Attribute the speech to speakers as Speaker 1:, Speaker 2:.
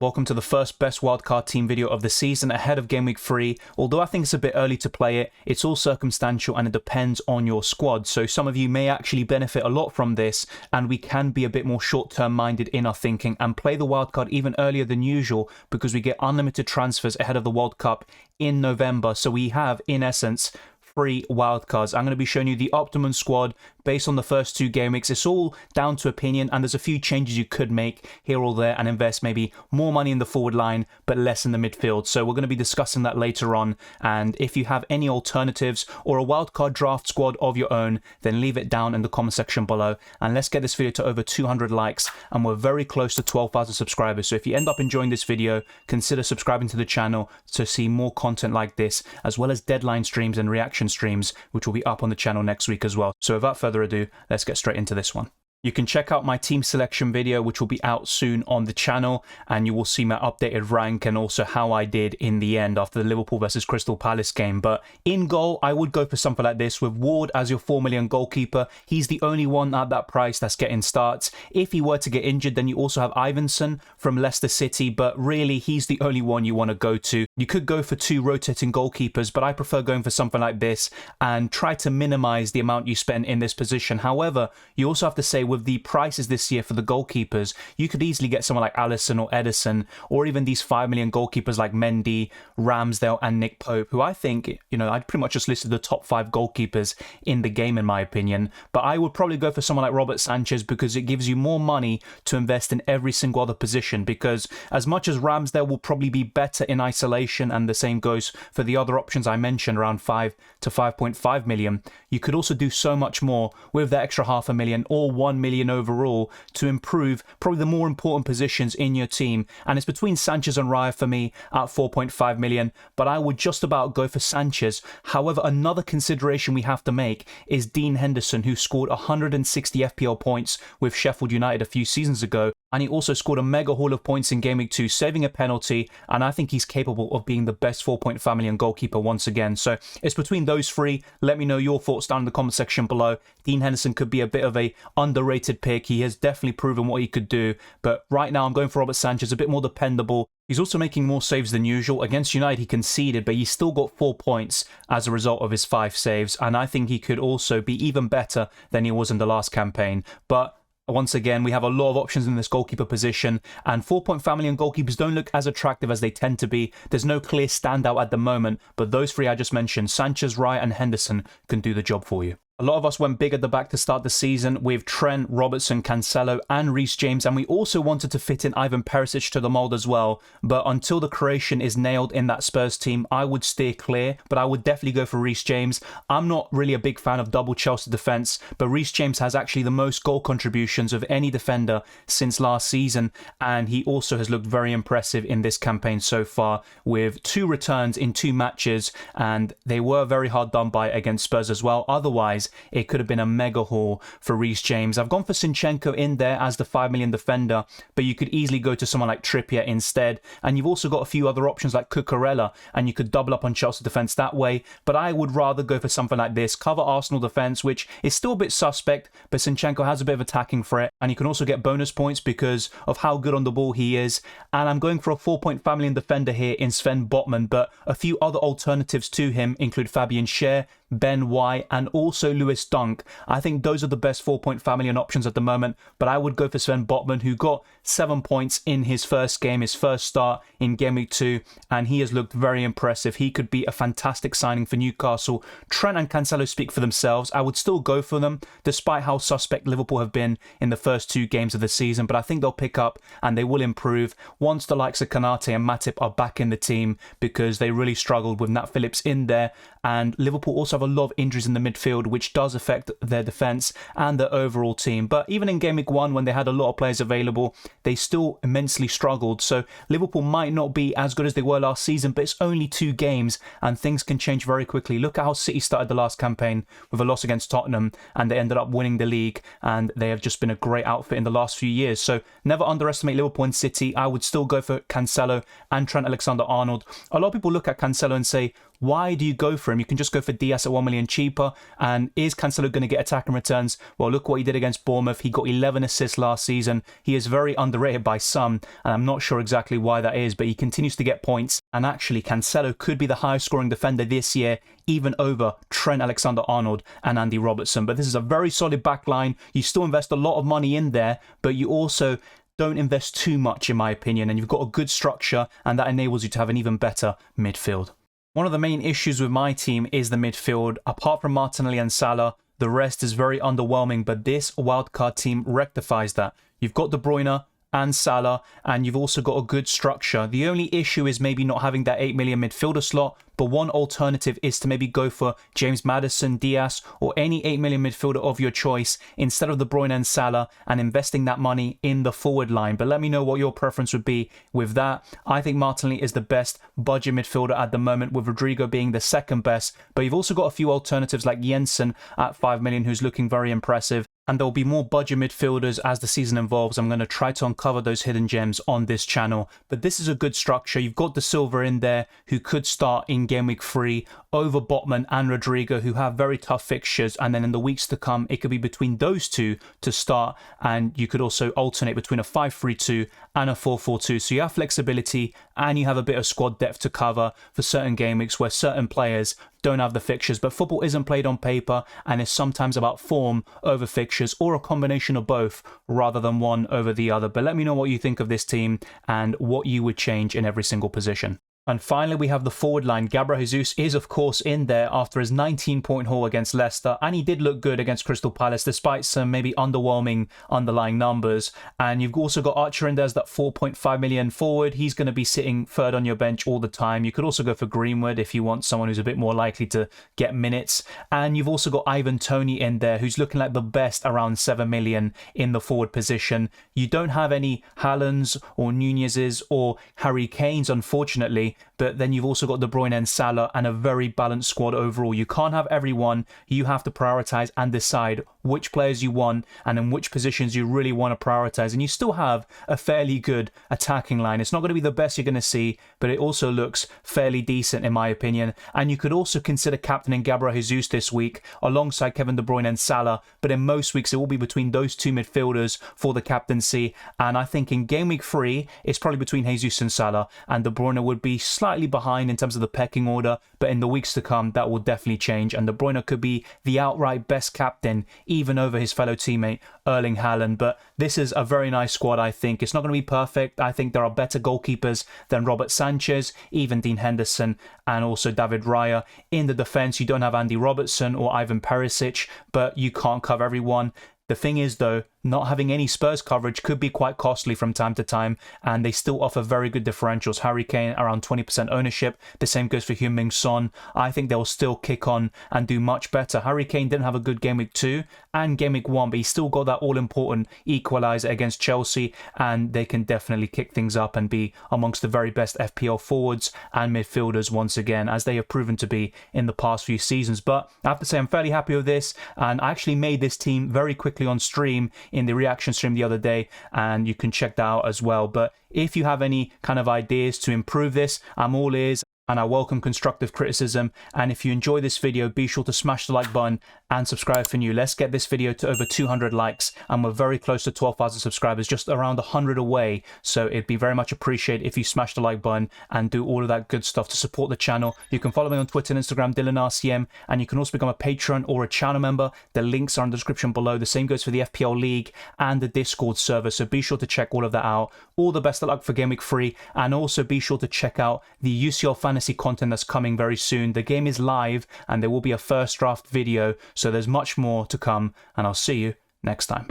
Speaker 1: Welcome to the first best wildcard team video of the season ahead of Game Week 3. Although I think it's a bit early to play it, it's all circumstantial and it depends on your squad. So some of you may actually benefit a lot from this, and we can be a bit more short-term minded in our thinking and play the wildcard even earlier than usual because we get unlimited transfers ahead of the World Cup in November. So we have, in essence, free wildcards. I'm going to be showing you the optimum squad based on the first two game weeks. It's all down to opinion, and there's a few changes you could make here or there and invest maybe more money in the forward line but less in the midfield. So we're going to be discussing that later on, and if you have any alternatives or a wildcard draft squad of your own, then leave it down in the comment section below, and let's get this video to over 200 likes, and we're very close to 12,000 subscribers. So if you end up enjoying this video, consider subscribing to the channel to see more content like this, as well as deadline streams and reaction streams, which will be up on the channel next week as well. So without further ado, let's get straight into this one. You can check out my team selection video, which will be out soon on the channel, and you will see my updated rank and also how I did in the end after the Liverpool versus Crystal Palace game. But in goal, I would go for something like this with Ward as your 4 million goalkeeper. He's the only one at that price that's getting starts. If he were to get injured, then you also have Ivinson from Leicester City, but really he's the only one you want to go to. You could go for two rotating goalkeepers, but I prefer going for something like this and try to minimize the amount you spend in this position. However, you also have to say with the prices this year for the goalkeepers, you could easily get someone like Alisson or Edison, or even these 5 million goalkeepers like Mendy, Ramsdale and Nick Pope, who I think, I'd pretty much just listed the top 5 goalkeepers in the game in my opinion. But I would probably go for someone like Robert Sanchez because it gives you more money to invest in every single other position, because as much as Ramsdale will probably be better in isolation, and the same goes for the other options I mentioned around 5 to 5.5 million, you could also do so much more with that extra $500,000 or 1 million overall to improve probably the more important positions in your team. And it's between Sanchez and Raya for me at 4.5 million, but I would just about go for Sanchez. However, another consideration we have to make is Dean Henderson, who scored 160 FPL points with Sheffield United a few seasons ago, and he also scored a mega haul of points in Game Week 2, saving a penalty, and I think he's capable of being the best 4.5 million goalkeeper once again. So it's between those three. Let me know your thoughts down in the comment section below. Dean Henderson could be a bit of a underrated pick. He has definitely proven what he could do, but right now I'm going for Robert Sanchez, a bit more dependable. He's also making more saves than usual. Against United he conceded, but he still got 4 points as a result of his 5 saves, and I think he could also be even better than he was in the last campaign. But once again, we have a lot of options in this goalkeeper position, and 4.5 million goalkeepers don't look as attractive as they tend to be. There's no clear standout at the moment, but those three I just mentioned, Sanchez, Raya and Henderson, can do the job for you. A lot of us went big at the back to start the season with Trent, Robertson, Cancelo and Reece James, and we also wanted to fit in Ivan Perisic to the mould as well. But until the Croatian is nailed in that Spurs team, I would steer clear, but I would definitely go for Reece James. I'm not really a big fan of double Chelsea defence, but Reece James has actually the most goal contributions of any defender since last season, and he also has looked very impressive in this campaign so far with 2 returns in 2 matches, and they were very hard done by against Spurs as well. Otherwise, it could have been a mega haul for Reece James. I've gone for Zinchenko in there as the 5 million defender, but you could easily go to someone like Trippier instead. And you've also got a few other options like Cucurella, and you could double up on Chelsea defence that way. But I would rather go for something like this, cover Arsenal defence, which is still a bit suspect, but Zinchenko has a bit of attacking threat, and you can also get bonus points because of how good on the ball he is. And I'm going for a 4.5 million defender here in Sven Botman, but a few other alternatives to him include Fabian Schär, Ben White and also Lewis Dunk. I think those are the best 4.5 million options at the moment, but I would go for Sven Botman, who got 7 points in his first game, his first start in Game Week 2, and he has looked very impressive. He could be a fantastic signing for Newcastle. Trent and Cancelo speak for themselves. I would still go for them, despite how suspect Liverpool have been in the first 2 games of the season, but I think they'll pick up and they will improve once the likes of Kanate and Matip are back in the team, because they really struggled with Nat Phillips in there, and Liverpool also have a lot of injuries in the midfield, which does affect their defence and their overall team. But even in Game Week 1, when they had a lot of players available, they still immensely struggled. So Liverpool might not be as good as they were last season, but it's only 2 games and things can change very quickly. Look at how City started the last campaign with a loss against Tottenham, and they ended up winning the league, and they have just been a great outfit in the last few years. So never underestimate Liverpool and City. I would still go for Cancelo and Trent Alexander-Arnold. A lot of people look at Cancelo and say, why do you go for him? You can just go for Diaz at 1 million cheaper. And is Cancelo going to get attacking returns? Well, look what he did against Bournemouth. He got 11 assists last season. He is very underrated by some, and I'm not sure exactly why that is, but he continues to get points. And actually, Cancelo could be the highest scoring defender this year, even over Trent Alexander-Arnold and Andy Robertson. But this is a very solid back line. You still invest a lot of money in there, but you also don't invest too much, in my opinion, and you've got a good structure, and that enables you to have an even better midfield. One of the main issues with my team is the midfield. Apart from Martinelli and Salah, the rest is very underwhelming, but this wildcard team rectifies that. You've got De Bruyne and Salah, and you've also got a good structure. The only issue is maybe not having that 8 million midfielder slot, but one alternative is to maybe go for James Maddison, Diaz, or any 8 million midfielder of your choice instead of De Bruyne and Salah, and investing that money in the forward line. But let me know what your preference would be with that. I think Martinelli is the best budget midfielder at the moment, with Rodrigo being the second best. But you've also got a few alternatives like Jensen at 5 million, who's looking very impressive. And there will be more budget midfielders as the season evolves. I'm going to try to uncover those hidden gems on this channel. But this is a good structure. You've got De Silva in there, who could start in Game Week 3 over Botman and Rodrigo, who have very tough fixtures. And then in the weeks to come, it could be between those two to start. And you could also alternate between a 5-3-2 and a 4-4-2. So you have flexibility and you have a bit of squad depth to cover for certain game weeks where certain players don't have the fixtures. But football isn't played on paper, and is sometimes about form over fixtures, or a combination of both rather than one over the other. But let me know what you think of this team and what you would change in every single position. And finally, we have the forward line. Gabriel Jesus is, of course, in there after his 19-point haul against Leicester. And he did look good against Crystal Palace, despite some maybe underwhelming underlying numbers. And you've also got Archer in there as that 4.5 million forward. He's going to be sitting third on your bench all the time. You could also go for Greenwood if you want someone who's a bit more likely to get minutes. And you've also got Ivan Toney in there, who's looking like the best around 7 million in the forward position. You don't have any Haalands or Nunez's or Harry Kanes, unfortunately. But then you've also got De Bruyne and Salah, and a very balanced squad overall. You can't have everyone. You have to prioritize and decide which players you want and in which positions you really want to prioritize. And you still have a fairly good attacking line. It's not going to be the best you're going to see, but it also looks fairly decent in my opinion. And you could also consider captaining Gabriel Jesus this week alongside Kevin De Bruyne and Salah. But in most weeks, it will be between those two midfielders for the captaincy. And I think in Game Week 3, it's probably between Jesus and Salah, and De Bruyne would be slightly behind in terms of the pecking order, but in the weeks to come that will definitely change, and De Bruyne could be the outright best captain even over his fellow teammate Erling Haaland. But this is a very nice squad. I think it's not going to be perfect. I think there are better goalkeepers than Robert Sanchez, even Dean Henderson, and also David Raya. In the defense, you don't have Andy Robertson or Ivan Perisic, but you can't cover everyone. The thing is, though, not having any Spurs coverage could be quite costly from time to time, and they still offer very good differentials. Harry Kane around 20% ownership. The same goes for Heung-min Son. I think they'll still kick on and do much better. Harry Kane didn't have a good Game Week 2 and Game Week 1, but he still got that all-important equaliser against Chelsea, and they can definitely kick things up and be amongst the very best FPL forwards and midfielders once again, as they have proven to be in the past few seasons. But I have to say I'm fairly happy with this, and I actually made this team very quickly on stream in the reaction stream the other day, and you can check that out as well. But if you have any kind of ideas to improve this, I'm all ears, and I welcome constructive criticism. And if you enjoy this video, be sure to smash the like button and subscribe for new. Let's get this video to over 200 likes, and we're very close to 12,000 subscribers, just around 100 away. So it'd be very much appreciated if you smash the like button and do all of that good stuff to support the channel. You can follow me on Twitter and Instagram, DylanRCM, and you can also become a patron or a channel member. The links are in the description below. The same goes for the FPL League and the Discord server, so be sure to check all of that out. All the best of luck for Game Week 3, and also be sure to check out the UCL Fantasy content that's coming very soon. The game is live, and there will be a first draft video, so there's much more to come, and I'll see you next time.